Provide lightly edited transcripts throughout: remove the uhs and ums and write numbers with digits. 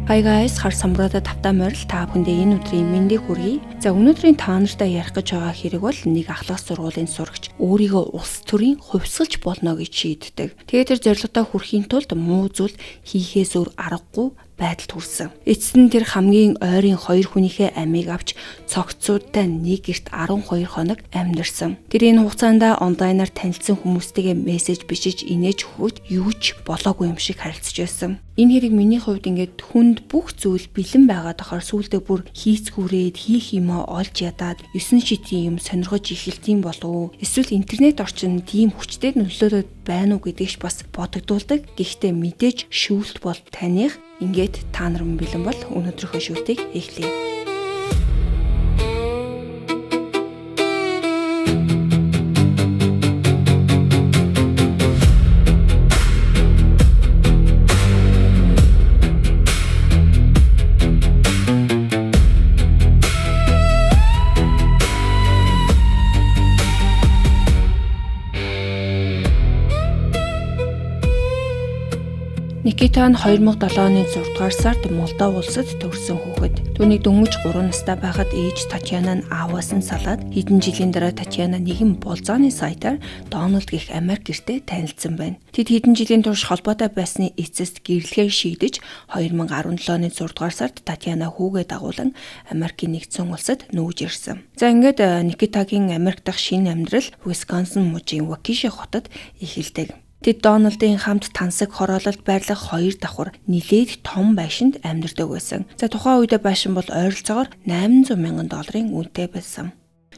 Hi guys, хар самбаруудад тавтаа морил та бүхэндээ энэ өдрийн мэндийг хүргэе. За өнөөдрийн та нартай ярих гэж байгаа хэрэг бол нэг ахлах сургуулийн сурагч өөрийгөө улс төрийн хувьсгалж болно гэж шийддэг. Тэгээд тэр зорилготой хүрэхийн тулд муу зүйл хийхээс өөр аргагүй байдалд хүрсэн. Эцэст нь тэр хамгийн ойрын хоёр хүнийхээ амийг авч цогцсуудтай нэг гэрт 12 хоног амьдарсан. Тэр энэ хугацаанд онлайнаар танилцсан хүмүүстэйгээ мессеж бичиж инээж өгөөд юу ч болоогүй юм шиг харилцаж байсан. Энэ хэрэг миний хувьд ингээд хүнд бүх зүйл бэлэн байгаа тохоор сүүлдээ бүр хийцгүүрээд хийх юмаа олж ядаад 9 шитийн юм сонирхож эхэлтiin болов. Эсвэл интернет орчин тийм хүчтэй нөлөөлөд байна уу гэдгийгч бас бодогдуулдаг. Гэхдээ мэдээж шүүлт бол таних. Ингээд та нар бэлэн бол өнөөдрийнхөө шүлтийг эхлэе. Никита нь 2007 оны 6 дугаар сард Молдов улсад төрсэн хүүхэд. Түүний дөнгөж 3 настай байхад ээж Татьяна нь ааваас нь салаад хэдэн жилийн дараа Татьяна нэгэн болзооны сайтаар Дональд гэх Америк гэртэй танилцсан байна. Тэд хэдэн жилийн турш холбоотой байсны эцэст гэрлэхээр шийдэж 2017 оны 6 дугаар сард Татьяна хүүгээ дагуулan Америкийн нэгдсэн улсад нүүж ирсэн. За ингээд Никитагийн Америк дахь шинэ амьдрал Висконсин мужийн Вакиши хотод эхэлдэг. Тэд Дональдын хамт тансаг хороололд байрлах 2 давхар нилээд том байшинд амьдардаг байсан. За тухайн үед байшин бол ойролцоогоор $800,000 үнэтэй байсан.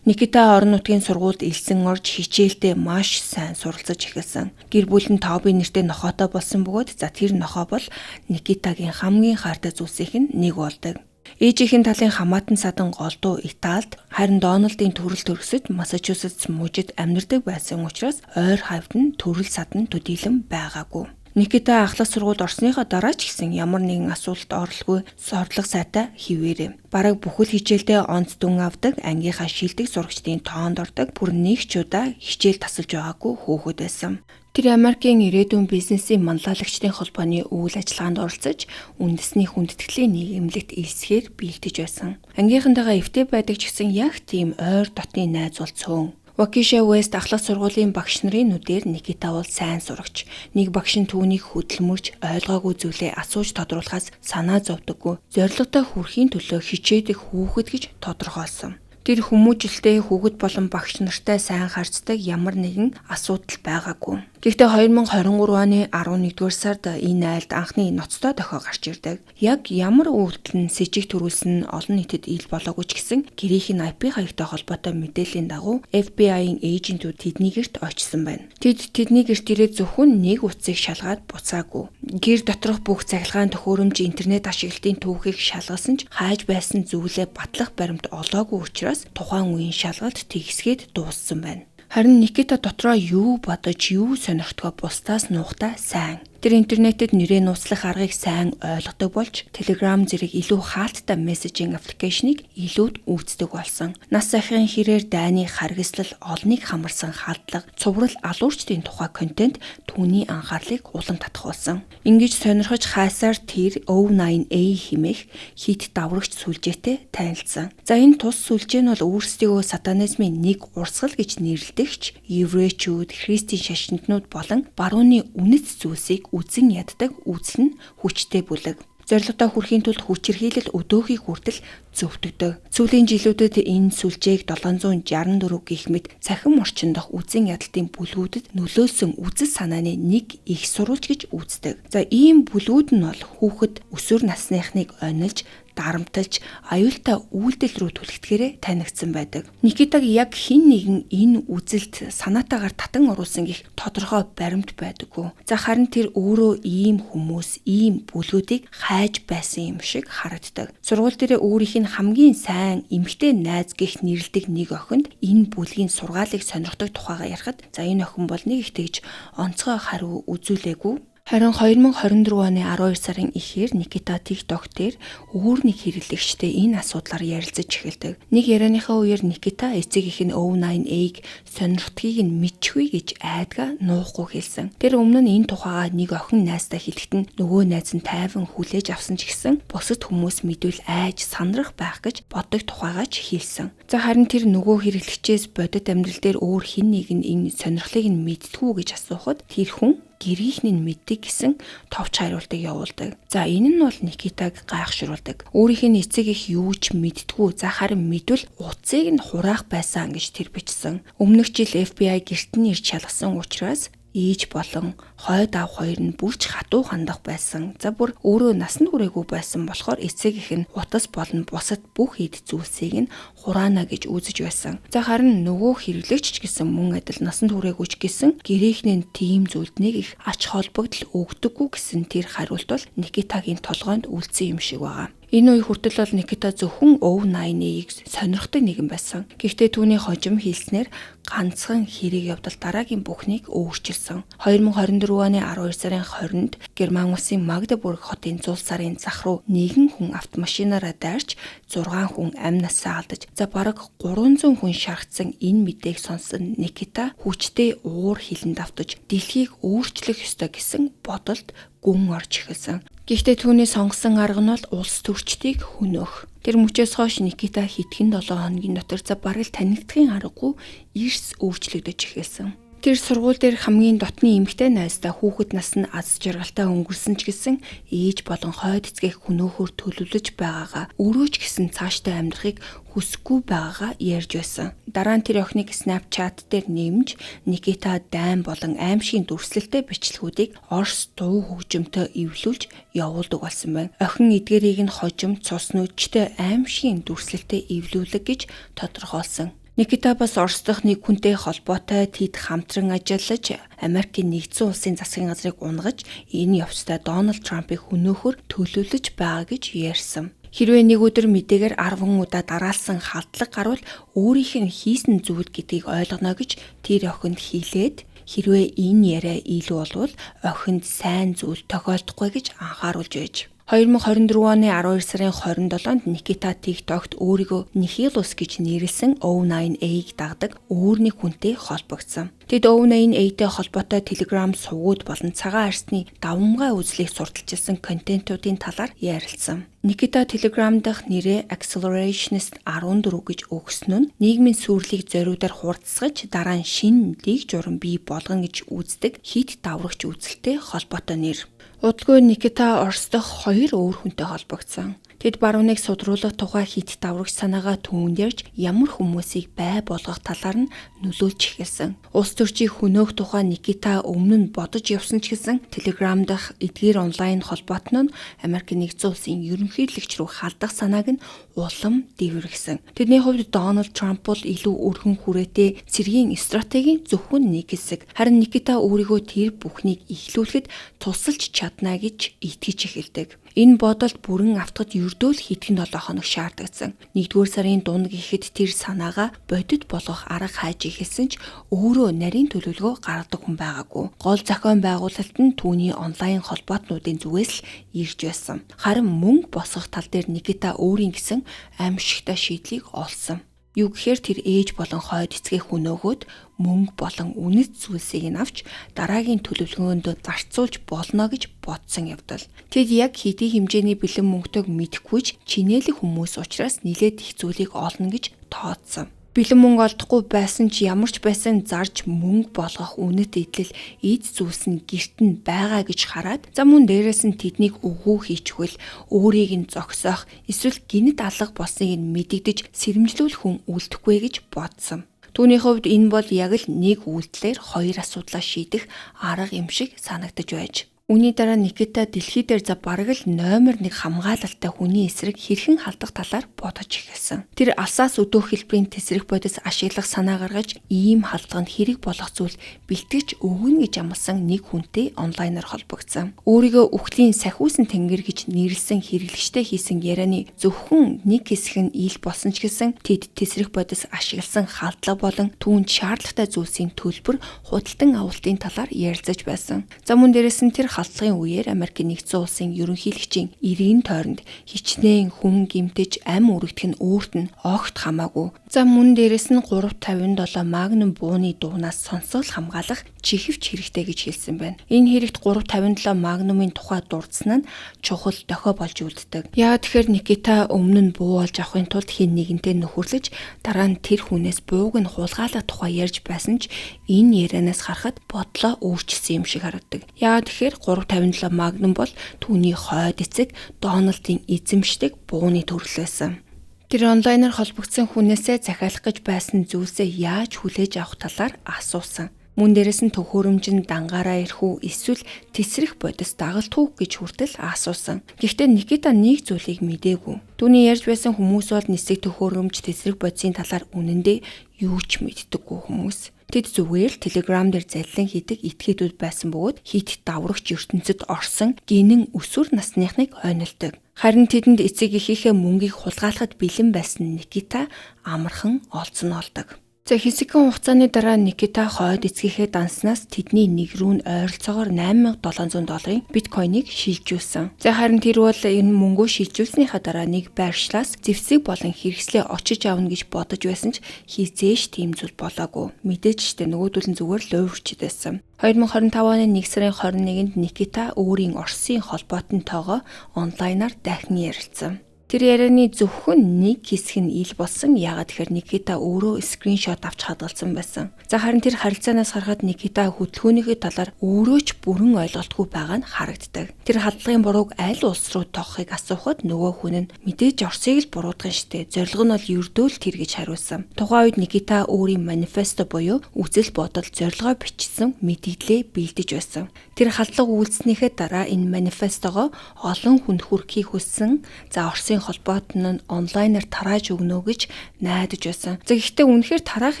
Никита орон нутгийн сургуульд элсэн орж хичээлдээ маш сайн суралцаж эхэлсэн. Гэр бүл нь Тоби нэртэй нохоотой болсон бөгөөд за тэр нохоо бол Никитагийн хамгийн хайртай зүйлсийн нэг болдог. Ээжийнхэн талын хамаатан садан голдуу Италид, харин Дональдын төрөл төрөсөд Массачусетс мужид амьдардаг байсан учраас ойр хавьд нь төрөл садан төдийлөн байгаагүй. Никита ахлах сургуульд орсныхоо дараа ч гэсэн ямар нэгэн асуулт оролгүй орлого сайтай хിവэрэ. Бараг бүхэл хичээлдээ онц дүн авдаг, ангийнхаа шилдэг сурагчдын тоонд ордог, бүр нэг ч удаа хичээл тасалж байгаагүй хүүхэд байсан. Тэр Америкийн ирээдүйн бизнесийн манлайлагчдын холбооны үйл ажиллагаанд оролцож, үндэсний хүндэтгэлийн нийгэмлэгт элсгээр бэлдэж байсан. Ангийнхантайгаа эвтэй байдаг ч гэсэн яг тийм ойр дотны найз бол цөөн. Вакиши Вест ахлах сургуулийн багш нарын нүдээр Никита бол сайн сурагч. Нэг багш нь түүнийг хөдөлмөрж ойлгоогүй зүйлээ асууж тодруулахаас санаа зовдөггүй. Зорилготой хүрэхийн төлөө хичээдэг хүүхэд гэж тодорхойлсон. Тэр хүмүүжлтэй хүүхэд болон багш нартай сайн харцдаг ямар нэгэн асуудал байгаагүй. Гэхдээ 2023 оны 11-р сард энэ айлд анхны ноцтой дохио гарч ирдэг. Яг ямар үйлдэл нь сэжиг төрүүлсэн олон нийтэд ил болоогүй ч гэсэн гэрийнх нь IP хаягтай холбоотой мэдээллийн дагуу FBI-ийн эйжентүүд тэдний гэрт очсон байна. Тэдний гэрт ирээд зөвхөн нэг утсыг шалгаад буцаагүй. Гэр доторх бүх цахилгаан төхөөрөмж интернет ашиглалтын түүхийг шалгалсан ч хааж байсан зүйлээ батлах баримт олоогүй учраас тухайн үеийн шалгалт тэгсгээд дууссан байна. Харин Никита дотроо юу бодож, юу сонирхдгоо бусдаас нуухтай сайн. Тэр интернетэд нэрээ нууцлах аргыг сайн ойлгодог болж Telegram зэрэг илүү хаалттай мессежинг аппликейшнийг илүүд үүсдэг болсон. Нас ахын хэрээр дайны харгислал, олныг хамарсан халдлага, цуврал алуурчдын тухай контент түүний анхаарлыг улам татахулсан. Ингэж сонирхож хайсаар тэр O9A хэмээх хит даврагч сүлжээтэй танилцсан. За энэ тус сүлжээ нь бол өөрсдийгөө сатанизмын нэг урсгал гэж нэрлэдэгч еврейчүүд, христийн шашинтнууд болон барууны үнэт зүйлсийг үзэн яддаг үзэл нь хүчтэй бүлэг. Зорилготой хүрэхийн тулд хүчирхийлэл өдөөхийг хүртэл зөвтгдөг. Сүүлийн жилүүдэд энэ сүлжээг 764 гэх мэт цахим орчин дахь үзэн ядалтын бүлгүүдэд нөлөөлсөн үзэл санааны нэг их сурвалж гэж үздэг. За ийм бүлгүүд нь бол хүүхэд өсвөр насныхныг онилж дарамталж аюултай үйлдэл рүү түлхтгэрээ танигдсан байдаг. Никитаг яг хэн нэгэн энэ үзэлд санаатаагаар татан оруулсан гэх тодорхой баримт байдаггүй. За харин тэр өөрөө ийм хүмүүс, ийм бүлгүүдийг хайж байсан юм шиг харагддаг. Сургууль дээр өөрийнх нь хамгийн сайн эмэгтэй найз гэх нэрлдэг нэг охинд энэ бүлгийн сургаалыг сонирхдаг тухайга ярихад за энэ охин бол нэг их тэгж онцгой хариу үзүүлээгүй. Харин 2024 оны 12 сарын эхээр Никита TikTok дээр өөр нэг хэрэглэгчтэй энэ асуудлаар ярилцаж эхэлдэг. Нэг ярианыхаа үеэр Никита эцэг их нь O9A-г сонирхдгийг нь мэдчихвээ гэж айдгаа нуухгүй хэлсэн. Тэр өмнө нь энэ тухайга нэг охин найздаа хэлэхэд нь нөгөө найз нь тайван хүлээж авсан ч гэсэн бусад хүмүүс мэдвэл айж сандрах байх гэж боддог тухайгаа ч хэлсэн. За харин тэр нөгөө хэрэглэгчээс бодит амьдрал дээр өөр хэн нэг нь энэ сонирхлыг нь мэдтгүү гэж асуухад тэр хүн гэрийнх нь мэддэг гэсэн товч хариултыг явуулдаг. За энэ нь бол Никитаг гайхшруулдаг. Өөрийнх нь эцэг их юу ч мэддэггүй. За харин мэдвэл утсыг нь хураах байсан гэж тэр бичсэн. Өмнөх жил FBI гэрт нь ирж шалгасан учраас ээж болон хойд аав хоёр нь бүрч хатуу хандах байсан. За бүр өөрөө насанд хүрээгүй байсан болохоор эцэг их нь утас болон бусад бүх эд зүйлсийг нь хураана гэж үзэж байсан. За харин нөгөө хэрэглэгч ч гэсэн мөн адил насанд хүрээгүй ч гэсэн гэрээхний тийм зүйлд нэг их ач холбогдол өгдөггүй гэсэн тэр хариулт бол Никитагийн толгойд үлдсэн юм шиг байгаа. Энэ үе хүртэл бол Никита зөвхөн O9A-г сонирхдаг нэгэн байсан. Гэхдээ түүний хожим хэлснээр ганцхан хэрэг явдал дараагийн бүхнийг өөрчилсөн. 2024 оны 12 сарын 20-нд Герман улсын Магдебург хотын зул сарын зах руу нэгэн хүн автомашинаараа дайрч 6 хүн амь насаа алдаж за бараг 300 хүн шархсан энэ мэдээг сонсон Никита хүчтэй уур хилэнд автаж дэлхийг өөрчлөх ёстой гэсэн бодолд гүн орж эхэлсэн. Гэхдээ түүний сонгосон арга нь бол улс төрчдийг хөнөөх. Тэр мөчөөс хойш Никита хэдхэн 7 хоногийн дотор за бараг танигдахын аргагүй эрс өөрчлөгдөж эхэлсэн. Тэр сургууль дээр хамгийн дотны эмэгтэй найздаа хүүхэд нас нь аз жаргалтай өнгөрсөн ч гэсэн ээж болон хойд эцгээс хөнөөхөөр төлөвлөж байгаагаа өөрөө ч гэсэн цаашдаа амьдрахыг хүсэхгүй байгаагаа ярьж байсан. Дараа нь тэр охиныг Snapchat дээр нэмж Никита дайн болон аимшигын дүрслэлтэй бичлэгүүдийг Орос дуу хөгжимтэй эвлүүлж явуулдаг болсон байна. Охин эдгээрийг нь хожим цус нүдчтэй аимшигын дүрслэлтэй эвлүүлэг гэж тодорхойлсон. Никита бас Орос дахь нэг хүнтэй холбоотой тэд хамтран ажиллаж Америкийн нэгдсэн улсын засгийн газрыг унгаж энэ явцдаа Дональд Трампыг хөнөөхөөр төлөвлөж байгаа гэж ярьсан. Хэрвээ нэг өдөр мэдээгээр 10 удаа дараалсан халдлага гарвал өөрийнх нь хийсэн зүйл гэдгийг ойлгоно гэж тэр охинд хэлээд хэрвээ энэ яриа илүү болвол охинд сайн зүйл тохиолдохгүй гэж анхааруулж байж. 2024 оны 12 сарын 27-нд Никита TikTokт өөрийгөө Nihilus гэж нэрлсэн O9A-г дагдаг өөр нэг хүнтэй холбогдсон. Тэд O9A-тэй холбоотой Telegram сувгууд болон цагаан арсны давмгай үзлийг сурталчилсан контентуудын талаар ярилцсан. Никита Telegram дахь нэрээ Accelerationist 14 гэж өгсөн нь нийгмийн сүрлийг зориудаар хурцсаж дараа нь шинэ дэг журам бий болгон гэж үздэг хит даврагч үзэлтэй холбоотой нэр. Удалгүй Никита Орос дахь 2 өөр хүнтэй холбогдсон. Тэд барууныг судруулах тухай хит даврагч санаагаа түүнд ярьж ямар хүмүүсийг бай болгох талаар нь нөлөөлж эхэлсэн. Улс төрчийг хөнөөх тухай Никита өмнө нь бодож явсан ч гэсэн Telegram дахь эдгээр онлайн холбоот нь Америкийн нэгдсэн улсын ерөнхийлөгч рүү халдах санааг нь улам дэвэргэсэн. Тэдний хувьд Дональд Трамп бол илүү өргөн хүрээтэй цэргийн стратегийн зөвхөн нэг хэсэг. Харин Никита өөрийгөө тэр бүхнийг эхлүүлэхэд тусалж чадна гэж итгэж эхэлдэг. Энэ бодолд бүрэн автахад ердөө л хэдхэн 7 хоног шаардагдсан. 1-р сарын дунд гэхэд тэр санаагаа бодит болгох арга хайж эхэлсэн ч өөрөө нарийн төлөвлөгөө гаргадаг хүн байгаагүй. Гол зохион байгуулалт нь түүний онлайн холбоотнуудын зүгээс л ирж байсан. Харин мөнгө босгох тал дээр Никита өөрийн гэсэн аимшигтай шийдлийг олсон. Юу гэхээр тэр ээж болон хойд эцгээ хөнөөгөөд мөнгө болон үнэт зүйлсийг нь авч дараагийн төлөвлөгөөнд зарцуулж болно гэж бодсон явдал. Тэд яг хэдий хэмжээний бэлэн мөнгөтэйг мэдэхгүй ч чинээлэг хүмүүс учраас нилээд их зүйлийг олно гэж тооцсон. Бэлэн мөнгө олдохгүй байсан ч ямар ч байсан зарж мөнгө болгох үнэт идэл эд зүйлс нь гэрт нь байгаа гэж хараад за мөн дээрээс нь тэднийг өгөө хийчихвэл өөрийг нь зогсоох эсвэл гинэт алга болсныг нь мэдэгдэж сэрэмжлүүлэх хүн үлдэхгүй гэж бодсон. Түүний хувьд энэ бол яг л нэг үйлдэлээр 2 асуудлаа шийдэх арга юм шиг санагдаж байж. Үүний дараа Никита дэлхий дээр за бараг л номер 1 хамгаалалтай хүний эсрэг хэрхэн халдах талаар бодож эхэлсэн. Тэр алсаас өдөөх хэлбэрийн тесрэх бодис ашиглах санаа гаргаж ийм халдлаганд хэрэг болох зүйл бэлтгэж өгнө гэж амласан нэг хүнтэй онлайнаар холбогдсон. Өөрийгөө үхлийн сахиусан тэнгэр гэж нэрлсэн хэрэглэгчтэй хийсэн ярианы зөвхөн нэг хэсэг нь ил болсон ч гэсэн тэд тесрэх бодис ашигласан халдлага болон түүнд шаардлагатай зүйлсийн төлбөр худалдан авалтын талаар ярилцаж байсан. За мөн дээрэс нь тэр халдлагын үеэр Америкийн нэгдсэн улсын ерөнхийлөгчийн эрийн тойронд хичнээн хүн гэмтэж ам үрэгдэх нь өөрт нь огт хамаагүй. За мөн дээрэс нь 357 Magnum бууны дуунаас сонсгол хамгаалах чихвч хэрэгтэй гэж хэлсэн байна. Энэ хэрэгт 357 Magnum-ын тухай дурдсан нь чухал дохио болж үлддэг. Яагаад тэгэхээр Никита өмнө нь буу олж авахын тулд хэн нэгэнтэй нөхөрлөж дараа нь тэр хүнээс бууг нь хулгайлах тухай ярьж байсан ч энэ ярианаас харахад бодлоо өөрчилсөн юм шиг харагддаг. Яагаад тэгэхээр 357 Magnum бол түүний хойд эцэг Дональдын эзэмшдэг бууны төрөл байсан. Тэр онлайнаар холбогдсон хүнээсээ захиалах гэж байсан зүйлсээ яаж хүлээж авах талаар асуусан. Мөн дээрэс нь төхөөрөмжөнд дангаараа ирэх үү эсвэл тесрэх бодис дагалт уу гэж хүртэл асуусан. Гэхдээ Никита нэг зүйлийг мэдээгүй. Түүний ярьж байсан хүмүүс бол нисэх төхөөрөмж тесрэх бодисын талаар үнэндээ юу ч мэддэггүй хүмүүс. Тэд зүгээр л Telegram дээр заллин хийдэг этгээдүүд байсан бөгөөд хит даврагч ертөнцид орсон гинэн өсвөр насныхныг ойнолдог. Харин тэдэнд эцэг эхийнхээ мөнгийг хулгайлахад бэлэн байсан Никита амархан олзон олдог. За хэсэгхэн хугацааны дараа Никита хойд эцгийнхээ данснаас тэдний нэг рүү нь ойролцоогоор $8,700 биткойныг шилжүүлсэн. За харин тэр бол энэ мөнгөө шилжүүлснийхаа дараа нэг байршлаас зэвсэг болон хэрэгслээ очиж авна гэж бодож байсан ч хизээш тийм зүйл болоогүй. Мэдээж штэ нөгөөдөл нь зүгээр л уйварчд байсан. 2025 оны 1 сарын 21-нд Никита өөрийн Оросын холбоотон тоогоо онлайнаар дахин ярилцсан. Тэр ярианы зөвхөн нэг хэсэг нь ил болсон. Яагаад тэгэхээр Никита өөрөө скриншот авч хадгалсан байсан. За харин тэр харилцаанаас харахад Никита хөдөлгөөнийхөө талаар өөрөө ч бүрэн ойлголтгүй байгаа нь харагддаг. Тэр халдлагын бурууг аль улс руу тоохыг асуухад нөгөө хүн нь мэдээж Оросыг л буруудах штэ. Зорилго нь бол ердөө л тэр гэж хариулсан. Тухайн үед Никита өөрийн манифесто буюу үзэл бодол зорилгоо бичсэн мэдээлэлээ бэлдэж байсан. Тэр халдлага үйлснийхээ дараа энэ манифестогоо олон хүнд хүрэхийг хүссэн. За Оросын холбоотон нь онлайнаар тарааж өгнө гэж найдаж байсан. За гэхдээ үнэхээр тараах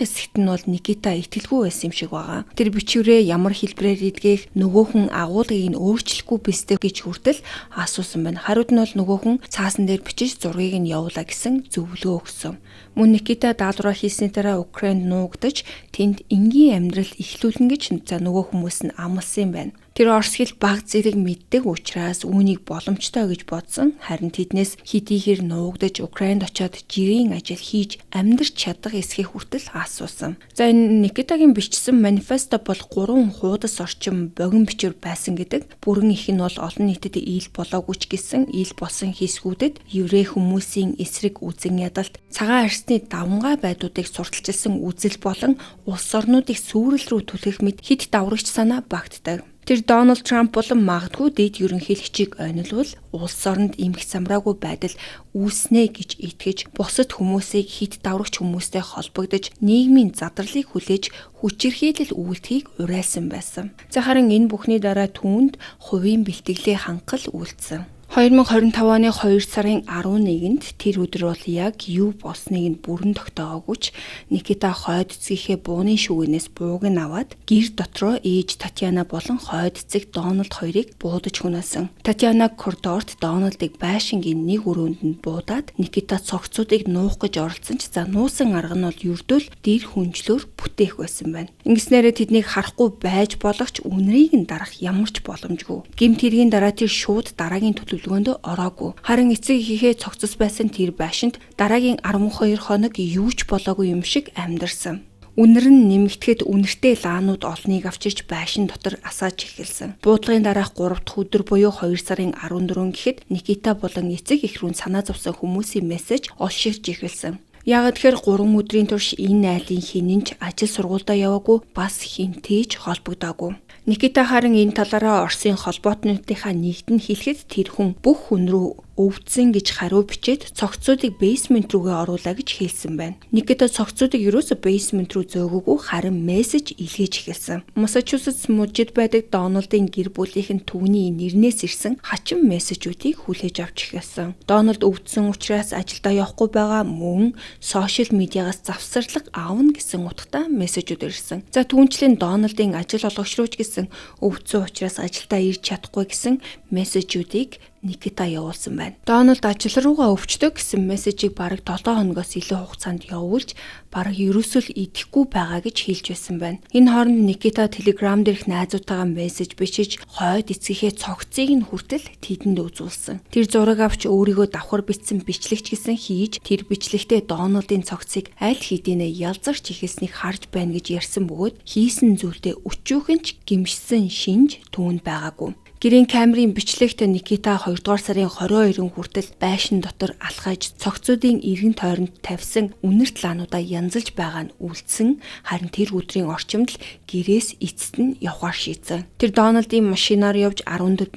хэсэгт нь бол Никита итгэлгүй байсан юм шиг байгаа. Тэр бичвэрээ ямар хэлбэрээр идгэх, нөгөө хүн агуулгыг нь өөрчлөхгүй бистэ гэж хүртэл асуусан байна. Хариуд нь бол нөгөө хүн цаасан дээр бичиж зургийг нь явуулаа гэсэн зөвлөгөө өгсөн. Мөн Никита даалгавраа хийсний дараа Украинд нуугдаж тэнд энгийн амьдрал эхлүүлнэ гэж нөгөө хүмүүс нь амласан юм байна. Тэр Орос хэл баг зэрэг мэддэг учраас үүнийг боломжтой гэж бодсон. Харин тэднээс хэдийгээр нуугдаж Украинд очиод жирийн ажил хийж амьдрч чадах эсхийг хүртэл асуусан. За энэ Никитагийн бичсэн манифесто бол 3 хуудас орчим богино бичвэр байсан гэдэг. Бүрэн их нь бол олон нийтэд ил болоогүй ч гэсэн ил болсон хэсгүүдэд еврей хүмүүсийн эсрэг үзэн ядалт, цагаан арсны давмгай байдуудыг сурталчилсан үзэл болон улс орнуудыг сүрэл рүү түлхэх мэт хэд даврагч санаа багтдаг. Тэр Дональд Трамп болон магадгүй дэд ерөнхийлөгчийг ойнолвол улс оронд эмх самраагүй байдал үүснэ гэж итгэж бусад хүмүүсийг хит даврагч хүмүүстэй холбогдож нийгмийн задралыг хүлээж хүчирхийлэл үйлдэхийг уриалсан байсан. За харин энэ бүхний дараа түүнд хувийн бэлтгэлээ хангал үйлдсэн. 2025 оны 2 сарын 11-нд тэр өдөр бол яг юу болсныг нь бүрэн тогтоогоогүй ч Никита хойд эцгийнхээ бууны шүгэнээс бууг нь аваад гэр дотроо ээж Татьяна болон хойд эцэг Дональд хоёрыг буудаж хөнөөсөн. Татьяна коридорт Дональдыг байшингийн нэг өрөөнд нь буудаад Никита цогцуудыг нуух гэж оролцсон ч за нуусан арга нь бол ердөө дэр хүнжлөөр бүтээх байсан байна. Ингэснээрээ тэднийг харахгүй байж болох ч үнэрийг нь дарах ямар ч боломжгүй. Гэмт хэргийн дараа тэр шууд дараагийн төлөвлөгөөнд ороогүй. Харин эцэг ихээ цогцос байсан тэр байшинд дараагийн 12 хоног юу ч болоогүй юм шиг амьдарсан. Үнэр нь нэмэгдэхэд үнэртэй лаанууд олныг авчирч байшин дотор асааж эхэлсэн. Буудлагын дараах 3 дахь өдөр буюу 2 сарын 14 гэхэд Никита болон эцэг эх рүү санаа зовсон хүмүүсийн мессеж олширч эхэлсэн. Яагаад тэгэхээр 3 өдрийн турш энэ айлын хинэнч ажил сургуультай яваагүй бас хинтээж холбогдоогүй. Никита харин энэ талаараа Оросын холбоотнуудынхаа нэгт нь хэлэхэд тэр хүн бүх хүн рүү өвдсөн гэж хариу бичээд цогцуудыг бейсмент рүүгээ оруулаа гэж хэлсэн байна. Никита цогцуудыг ерөөсө бейсмент рүү зөөгөөгүй харин мессеж илгээж эхэлсэн. Массачусетс мужид байдаг Дональдын гэр бүлийнх нь түүний нэрнээс ирсэн хачин мессежүүдийг хүлээж авч эхэлсэн. Дональд өвдсөн учраас ажилдаа явахгүй байгаа мөн сошиал медиагаас завсарлага аавна гэсэн утгатай мессежүүд ирсэн. За түүнчлэн Дональдын ажил олгогч руу ч гэсэн өвдсөн учраас ажилдаа ирж чадахгүй гэсэн мессежүүдийг Никита явуулсан байна. Дональд ажил руугаа өвчтөг гэсэн мессежийг бараг 7 хоногоос илүү хугацаанд явуулж бараг ерөөсөө л идэхгүй байгаа гэж хэлж байсан байна. Энэ хооронд Никита Telegram дээрх найзуудтайгаа мессеж бичиж хойд эцгийнхээ цогцыг нь хүртэл тэдэнд үзүүлсэн. Тэр зураг авч өөрийгөө давхар бичсэн бичлэгч гэсэн хийж тэр бичлэгтээ Дональдын цогцыг аль хэдийнэ ялзарч ихэлснийг харж байна гэж ярьсан бөгөөд хийсэн зүйлдээ өчүүхэн ч гимшсэн шинж түүнд байгаагүй. Гэрийн камерын бичлэгт Никита 2 дугаар сарын 22-нд хүртэл байшин дотор алхаж цогцуудын эргэн тойронд тавьсан үнэрт лаануудаа янзалж байгаа нь үлдсэн. Харин тэр өдрийн орчимд л гэрээс эцэст нь явхаар шийдсэн. Тэр Дональдын машинаар явж $14,000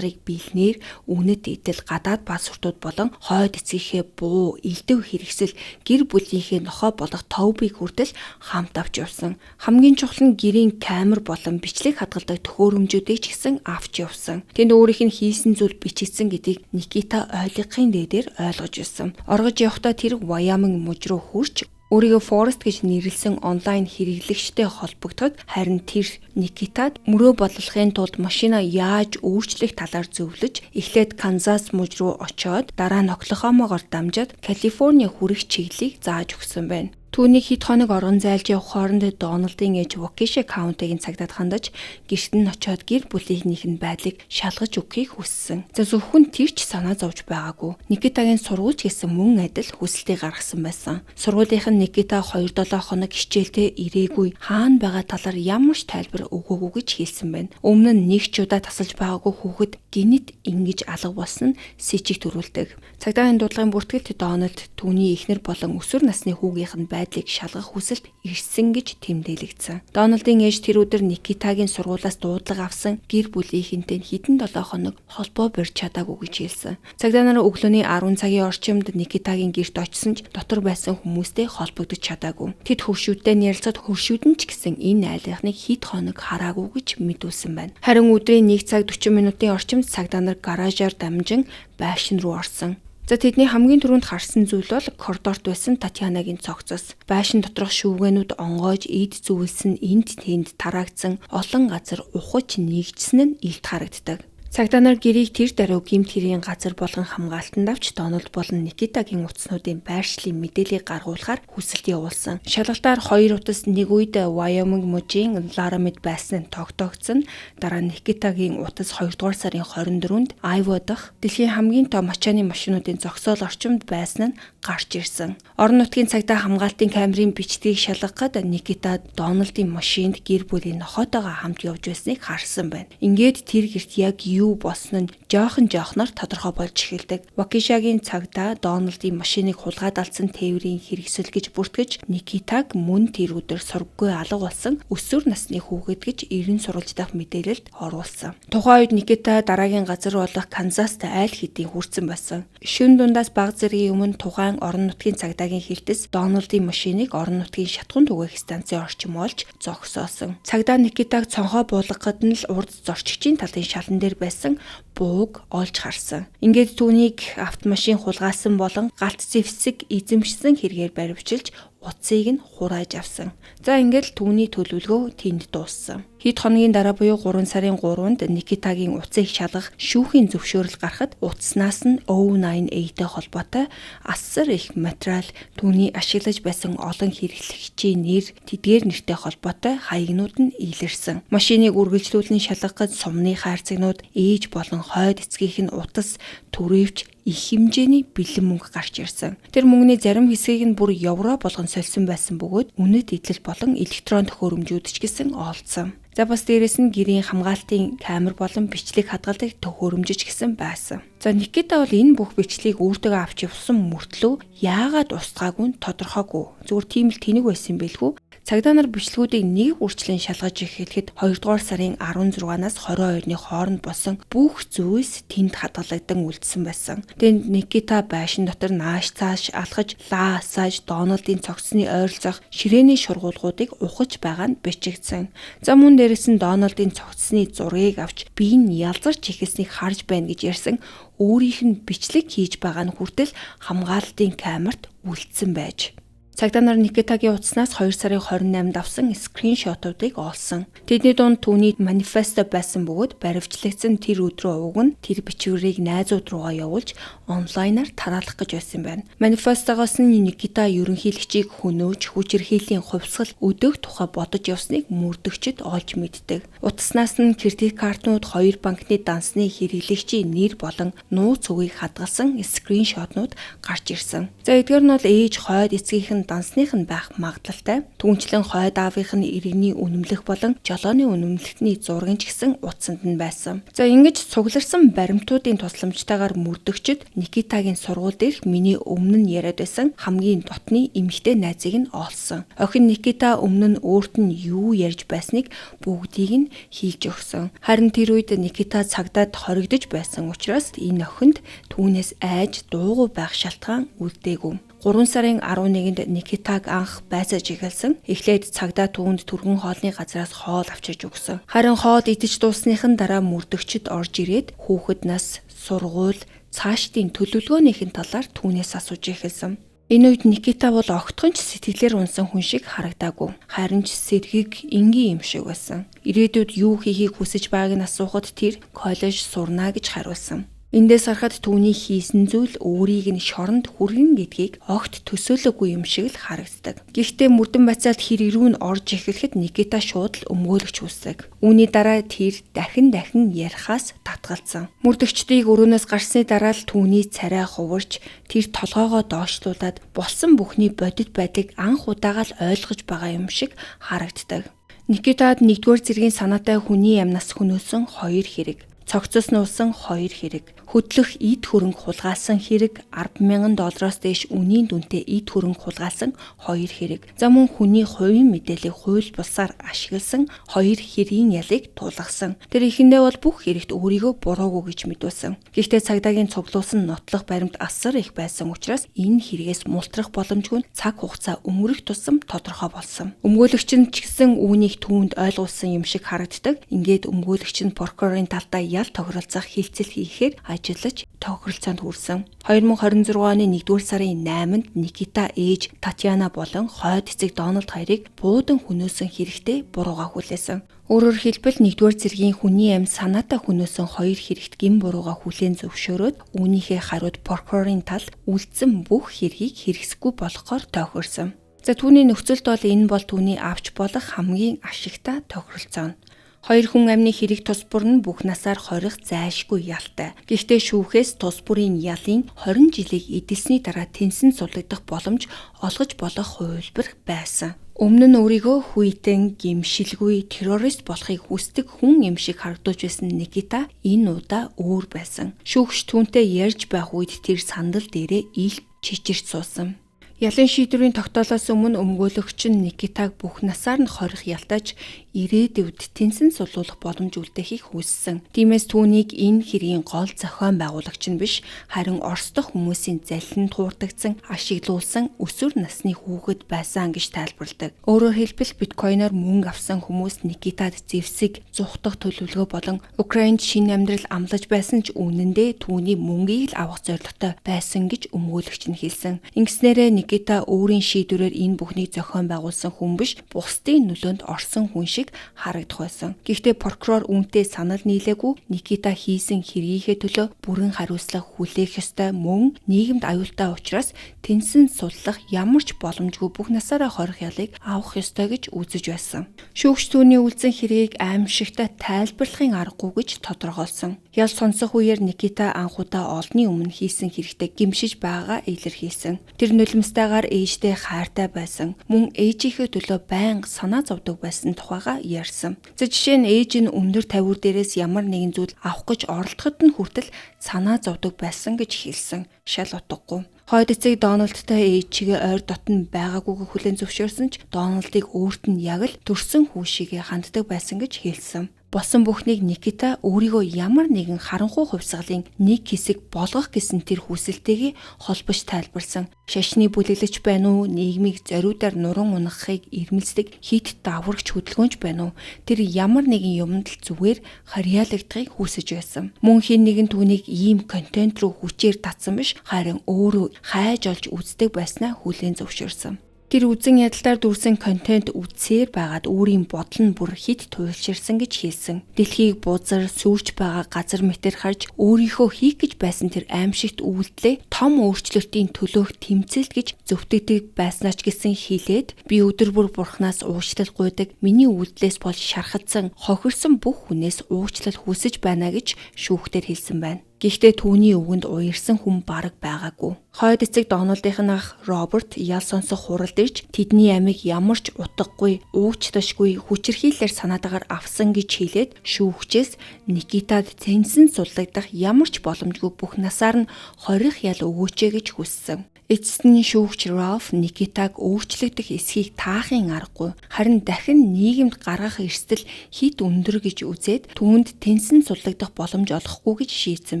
биелнээр үнэт идэл гадаад паспортууд болон хойд эцгийнхээ буу элдэв хэрэгсэл гэр бүлийнхээ нохой болох Товбиг хүртэл хамт авч явсан. Хамгийн чухал нь гэрийн камер болон бичлэг хадгалдаг төхөөрөмжүүдийг ч гэсэн явсан. Тэнд өөрийнх нь хийсэн зүйл бичигдсэн гэдгийг Никита ойлгохын дээдээр ойлгож ирсэн. Оргож явхдаа тэр Wyoming муж руу хурч өөрийгөө Forrest гэж нэрлсэн онлайн хэрэглэгчтэй холбогдоход харин тэр Никитад мөрөө бодлохын тулд машина яаж өөрчлөх талаар зөвлөж эхлээд Канзас муж руу очоод дараа нь Оклахомогоор дамжаад Калифорни хүрэх чиглэлийг зааж өгсөн байна. Түүнийг хэд хоног орон зайлж явах хооронд Дональдын ээж Waukesha County-гийн цагдаад хандаж гэрт нь очиод гэр бүлийнх нь байдлыг шалгаж өгөхийг хүссэн. За зөвхөн тэр ч санаа зовж байгаагүй. Никитагийн сургууль гэсэн мөн адил хүсэлтийг гаргасан байсан. Сургуулийнх нь Никита 2-7 хоног хичээлдээ ирээгүй хаана байгаа талаар ямар ч тайлбар өгөөгүй гэж хэлсэн байна. Өмнө нь нэг ч удаа тасалж байгаагүй хүүхэд гинэт ингэж алга болсон нь сэжиг төрүүлдэг. Цагдаагийн дуудлагын бүртгэлд Дональд түүний эхнэр болон өсвөр насны хүүгийнх нь байдлыг шалгах хүсэлт ирсэн гэж тэмдэглэгдсэн. Дональдын ээж тэр өдөр Никитагийн сургуулиас дуудлага авсан гэр бүлийнхэнтэй хэдэн 7 хоног холбоо барьж чадаагүй гэж хэлсэн. Цагдаа нар өглөөний 10 цагийн орчимд Никитагийн гэрт очсон ч дотор байсан хүмүүстэй холбогдож чадаагүй. Тэд хөршүүдтэй ярилцаад хөршүүд нь ч гэсэн энэ айлынхныг хэд хоног хараагүй гэж мэдүүлсэн байна. Харин өдрийн 1 цаг 40 минутын орчимд цагдаа нар гаражаар дамжин байшин руу орсон. За тэдний хамгийн түрүүнд харсан зүйл бол коридорт байсан Татьянагийн цогцос. Байшин доторх шүүгэнүүд онгойж эд зүгэлсэн энд тэнд тараагдсан олон газар ухаж нэгжсэн нь илт харагддаг. Цагдаа нар гэрийг тэр даруй гэмт хэргийн газар болгон хамгаалтанд авч Дональд болон Никитагийн утаснуудын байршлын мэдээллийг гаргуулахаар хүсэлт явуулсан. Шалгалтаар 2 утас нэг үед Wyoming мужийн Laramide байсныг тогтоогдсон. Дараа нь Никитагийн утас 2 дугаар сарын 24-нд Iowa дахь дэлхийн хамгийн том ачааны машинуудын зогсоол орчимд байсан нь гарч ирсэн. Орон нутгийн цагдаа хамгаалтын камерын бичдгийг шалгахад Никита Дональдын машинд гэр бүлийн нохоотойгоо хамт явж байсныг харсан байна. Ингээд тэр гэрт яг юу болсон нь жоохноор тодорхой болж эхэлдэг. Waukesha-гийн цагдаа Дональдын машиныг хулгайд алдсан тээврийн хэрэгсэл гэж бүртгэж Никитаг мөн тэр өдөр сургаггүй алга болсон өсвөр насны хүүхэд гэж эрен сурвалж дах мэдээлэлд оруулсан. Тухайн үед Никита дараагийн газар болох Канзаст айл хэдийн хүрсэн байсан. Шөнө дундаас бага зэргийн өмнө тухайн орон нутгийн цагдаагийн хэлтэс Дональдын машиныг орон нутгийн шатхуун түгээх станцын орчим олж зогсоосон. Цагдаа Никитаг цонхоо буулгахад нь л урд зорчигчийн талын шалан дээр байсан бууг олж харсан. Ингээд түүнийг автомашин хулгайсан болон галт зэвсэг эзэмшсэн хэрэгээр баривчилж утсыг нь хурааж авсан. За ингээд түүний төлөвлөгөө тэнд дууссан. Хэд хоногийн дараа буюу 3 сарын 3-нд Никитагийн утсыг шалгах шүүхийн зөвшөөрөл гарахад утаснаас нь O98-тэй холбоотой асар их материал түүний ашиглаж байсан олон хэрэглэгчийн нэр, тэдгээр нэртэй холбоотой хаягнууд нь илэрсэн. Машиныг үргэлжлүүлэн шалгахад сумны хайрцагнууд, ээж болон хойд эцгийнх нь утас түрээвч их хэмжээний бэлэн мөнгө гарч ирсэн. Тэр мөнгөний зарим хэсгийг нь бүр евро болгон солисон байсан бөгөөд үнэт идэл болон электрон төхөөрөмжүүд ч гэсэн олдсон. За бас дээрэс нь гэрийн хамгаалтын камер болон бичлэг хадгалдаг төхөөрөмжч гэсэн байсан. За Никита бол энэ бүх бичлэгийг өөртөө авч явсан мөртлөө яагаад устгаагүй нь тодорхойгүй. Зүгээр тийм л тэнэг байсан бэлгүй. Цагдаа нар бичлэгүүдийг нэг үрчлэн шалгаж эхлэхэд 2 дугаар сарын 16-наас 22-ны хооронд болсон бүх зүйлс тэнд хадгалагдсан үлдсэн байсан. Тэнд Никита байшин дотор нааш цааш алхаж, лаасааж Дональдын цогцсны ойролцоох ширээний шургуулгуудыг ухаж байгаа нь бичигдсэн. За мөн дээрээс нь Дональдын цогцсны зургийг авч би нь ялзарч ихэлснийг харж байна гэж ярьсан өөрийнх нь бичлэг хийж байгаа нь хүртэл хамгаалтын камерт үлдсэн байж. Цагдаа нар Никитагийн утаснаас 2 сарын 28-нд авсан скриншотуудыг олсон. Тэдний дунд түүний манифесто байсан бөгөөд баривчлагдсан тэр өдрөө уг нь тэр бичвэрийг найзууд руугаа явуулж онлайнаар тараалах гэж байсан байна. Манифестогоос нь Никита ерөнхийлөгчийг хөнөөж хүчирхийллийн хувьсгал өдөөх тухай бодож явсныг мөрдөгчд олж мэддэг. Утаснаас нь кредит картнууд 2 банкны дансны хэрэглэгчийн нэр болон нууц үгийг хадгалсан скриншотнууд гарч ирсэн. За эдгээр нь бол ээж хойд эцгийнхэн дансных нь байх магадлалтай. Түүнчлэн хойд аавынх нь иргэний үнэмлэх болон жолооны үнэмлэхний зургийн ч гэсэн утсанд нь байсан. За ингэж цугларсан баримтуудын тусламжтайгаар мөрдөгчд Никитагийн сургууль дээрх миний өмнө нь яриад байсан хамгийн дотны эмэгтэй найзыг нь олсон. Охин Никита өмнө нь өөрт нь юу ярьж байсныг бүгдийг нь хийлж өгсөн. Харин тэр үед Никита цагдаад хоригдож байсан учраас энэ охинд түүнээс айж дуугүй байх шалтгаан үлдээгүй. 3 сарын 11-нд Никитаг анх байцааж эхэлсэн. Эхлээд цагдаа түүнд түргэн хоолны газраас хоол авчирж өгсөн. Харин хоол идэж дуусныхан дараа мөрдөгчд орж ирээд хүүхэд нас, сургууль, цаашдын төлөвлөгөөнийхэн талаар түүнээс асууж эхэлсэн. Энэ үед Никита бол огтхон ч сэтгэлээр унсан хүн шиг харагдаагүй. Харин ч сэргийг энгийн юм шиг байсан. Ирээдүйд юу хийхийг хүсэж байгааг нь асуухад тэр коллеж сурна гэж хариулсан. Эндээс харахад түүний хийсэн зүйл өөрийг нь шоронд хүргэн гэдгийг огт төсөөлөөгүй юм шиг л харагддаг. Гэхдээ мөрдөн бацаалд хэр ирүүн орж эхлэхэд Никита шууд л өмгөөлөгч үсэг. Үүний дараа тэр дахин ярихаас татгалзсан. Мөрдөгчдийг өрөөнөөс гарсны дараа л түүний царай хуварч тэр толгоогоо доошлуулад болсон бүхний бодит байдлыг анх удаага л ойлгож байгаа юм шиг харагддаг. Никитад 1-р зэргийн санаатай хүний амнаас хөнөөсөн 2 хэрэг. Цогцос нуусан 2 хэрэг, хөдлөх эд хөрөнгө хулгайлсан хэрэг, $10,000 дээш үнийн дүнтэй эд хөрөнгө хулгайлсан 2 хэрэг. За мөн хүний хувийн мэдээллийг хууль бусаар ашигласан 2 хэргийн ялыг тулгасан. Тэр ихэндээ бол бүх хэрэгт өөрийгөө буруугүй гэж мэдүүлсэн. Гэхдээ цагдаагийн цуглуулсан нотлох баримт асар их байсан учраас энэ хэрэгээс мултрах боломжгүй цаг хугацаа өнгөрөх тусам тодорхой болсон. Өмгөөлөгч нь ч гэсэн үүнийг түүнд ойлгуулсан юм шиг харагддаг. Ингээд өмгөөлөгч нь прокурорын талдаа ял тохиролцох хилцэл хийхээр ажиллаж тохиролцоонд хүрсэн. 2026 оны 1-р сарын 8-нд Никита ээж Татьяна болон хойд эцэг Дональд хоёрыг буудан хөнөөсөн хэрэгтэй бурууга хүлээсэн. Өөрөөр хэлбэл 1-р зэргийн хүний амь санаатай хөнөөсөн 2 хэрэгт гин бурууга хүлээн зөвшөөрөөд үүнийхээ хариуд прокурорын тал үлдсэн бүх хэргийг хэрэгсэхгүй болгохоор тохирсон. За түүний нөхцөлд бол энэ бол түүний авч болох хамгийн ашигтай тохиролцоо. 2 хүн амны хэрэг тус бүр нь бүх насаар хорих зайлшгүй ялтай. Гэхдээ шүүхээс тус бүрийн ялын 20 жилийг эдэлсний дараа тэнсэн суллагдах боломж олгож болох хувилбар байсан. Өмнө нь өөрийгөө хүйтэн, гимшилгүй, террорист болохыг хүсдэг хүн юм шиг харагдуулж байсан Никита энэ удаа өөр байсан. Шүүгч түүнтэй ярьж байх үед тэр сандал дээрээ ил чичирч суусан. Ялын шийдвэрийн тогтоолоос өмнө өмгөөлөгч нь Никитаг бүх насаар нь хорих ялтаж ирээдүйд тэнсэн сулуулах боломж үлдэхийг хүссэн. Тиймээс түүнийг энэ хэргийн гол зохион байгуулагч нь биш, харин Орос дахь хүмүүсийн залиланд хуурдагдсан, ашиглуулсан өсвөр насны хүүхэд байсан гэж тайлбарладаг. Өөрөөр хэлбэл биткойноор мөнгө авсан хүмүүс Никитад зэвсэг, зүхтах төлөвлөгөө болон Украинд шинэ амьдрал амлаж байсан ч үнэндээ түүний мөнгийг л авах зорилготой байсан гэж өмгөөлөгч нь хэлсэн. Ингэснээрээ Никита өөрийн шийдвэрээр энэ бүхнийг зохион байгуулсан хүн биш, бусдын нөлөөнд орсон хүн шиг харагдах байсан. Гэхдээ прокурор үүнтэй санал нийлээгүй. Никита хийсэн хэргийнхээ төлөө бүрэн хариуцлага хүлээх ёстой, мөн нийгэмд аюултай учраас тэнсэн суллах ямар ч боломжгүй бүх насаараа хорих ялыг авах ёстой гэж үзэж байсан. Шүүгч түүний үлдсэн хэргийг аимшигтай тайлбарлахын аргагүй гэж тодорхойлсон. Ял сонсох үеэр Никита анхудаа олонний өмнө хийсэн хэрэгтээ гимшиж байгаа илэрхийлсэн. Тэр нулимстайгаар ээжтэй хайртай байсан. Мөн ээжийнхээ төлөө байнга санаа зовдөг байсан тухайга ярьсан. За жишээ нь ээж нь өндөр тавиур дээрээс ямар нэгэн зүйл авах гэж оролдоход нь хүртэл санаа зовдөг байсан гэж хэлсэн. Шал утгагүй. Хойд эцэг Дональдтай ээж чигээ ойр дотн байгаагүйг хүлээн зөвшөөрсөн ч Дональдыг өөрт нь яг л төрсөн хүү шигээ ханддаг байсан гэж хэлсэн. Болсон бүхнийг Никита өөрийгөө ямар нэгэн харанхуй хувьсгалын нэг хэсэг болгох гэсэн тэр хүсэлтэйгээ холбож тайлбарсан. Шашны бүлэглэж байна уу, нийгмийг зориудаар нуран унахыг ирмэлцдэг хит даврагч хөдөлгөөнч байна уу? Тэр ямар нэгэн юмд л зүгээр харьяалагдахыг хүсэж байсан. Мөн хин нэгэн түүнийг ийм контент руу хүчээр татсан биш, харин өөрөө хайж олж үздэг байснаа хүлээн зөвшөөрсөн. Тэр үзэн ядалтаар дүрсэн контент үзсээр байгаад өөрийн бодол нь бүр хит туйлширсан гэж хэлсэн. Дэлхийг бузар сүрж байгаа газар мэтэр харж өөрийнхөө хийх гэж байсан тэр аимшигт үйлдэлээ том өөрчлөлтийн төлөөх тэмцэлт гэж зөвтгдөг байснаач гэсэн хэлээд би өдөр бүр бурхнаас уучлал гуйдаг. Миний үйлдэлээс бол шархалсан, хохирсон бүх хүнээс уучлал хүсэж байна гэж шүүхтэр хэлсэн байна. Гэхдээ түүний үгэнд уярсан хүн бараг байгаагүй. Хойд эцэг Дональдын ах Роберт ял сонсох хуралд ирж тэдний амийг ямар ч утгагүй, уучлашгүй хүчирхийлэлээр санаатаагаар авсан гэж хэлээд шүүгчээс Никитад цэнсэн судлагдах ямар ч боломжгүй бүх насаар нь 20 ял өгөөч гэж хүссэн. Эцэст нь шүүгч Ралф Никитаг өөрчлөгдөх эсхийг таахын аргагүй харин дахин нийгэмд гаргах эрсдэл хит өндөр гэж үзээд түүнд тэнсэн судлагдах боломж олохгүй гэж шийдсэн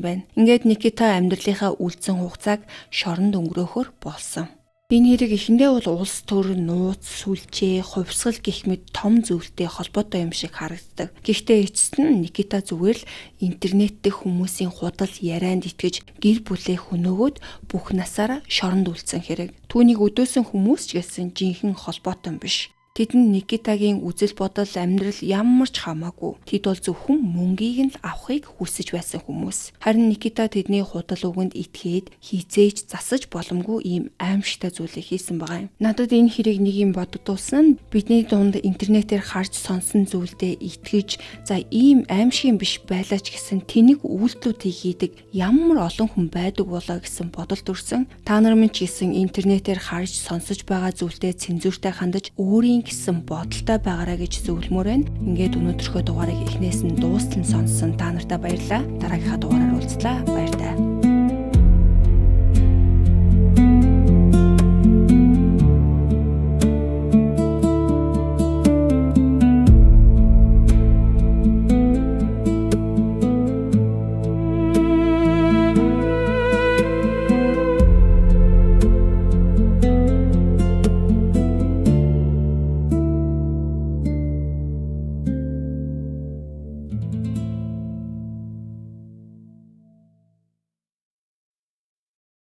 байна. Ингээд Никита амьдралынхаа үлдсэн хугацааг шоронд өнгөрөөхөр болсон. Энэ хэрэг эхэндээ бол улс төр, нууц, сүлжээ, хувьсгал гэх мэт том зүйлтэй холбоотой юм шиг харагддаг. Гэхдээ эцэст нь Никита зүгээр л интернет дэх хүмүүсийн худал ярианд итгэж гэр бүлээ хөнөөгөөд бүх насаараа шоронд үлдсэн хэрэг. Түүнийг өдөөсөн хүмүүс ч гэсэн жинхэнэ холбоотой биш. Тэдэнд Никитагийн үзэл бодол амьдрал ямар ч хамаагүй. Тэд бол зөвхөн мөнгийг нь л авахыг хүсэж байсан хүмүүс. Харин Никита тэдний худал үгэнд итгээд хизээж засаж боломгүй ийм аимшигтай зүйлийг хийсэн байгаа юм. Надад энэ хэрэг нэг юм бодогдуулсан нь бидний дунд интернетээр харж сонсон зүйлдээ итгэж за ийм аимшиг юм биш байлаа ч гэсэн тэнэг үйлдэлүүдийг хийдэг ямар олон хүн байдаг болоо гэсэн бодол төрсөн. Та нар минь ч гэсэн интернетээр харж сонсож байгаа зүйлдээ цензуртай хандаж өөрийн гэсэн бодолтой байгаараа гэж зөвлөмөр байна. Ингээд өнөөдрийнхөө дугаарыг эхнээс нь дуустал сонссон та нартай баярлалаа. Дараагийнхаа дугаараар уулзлаа. Баяр таа.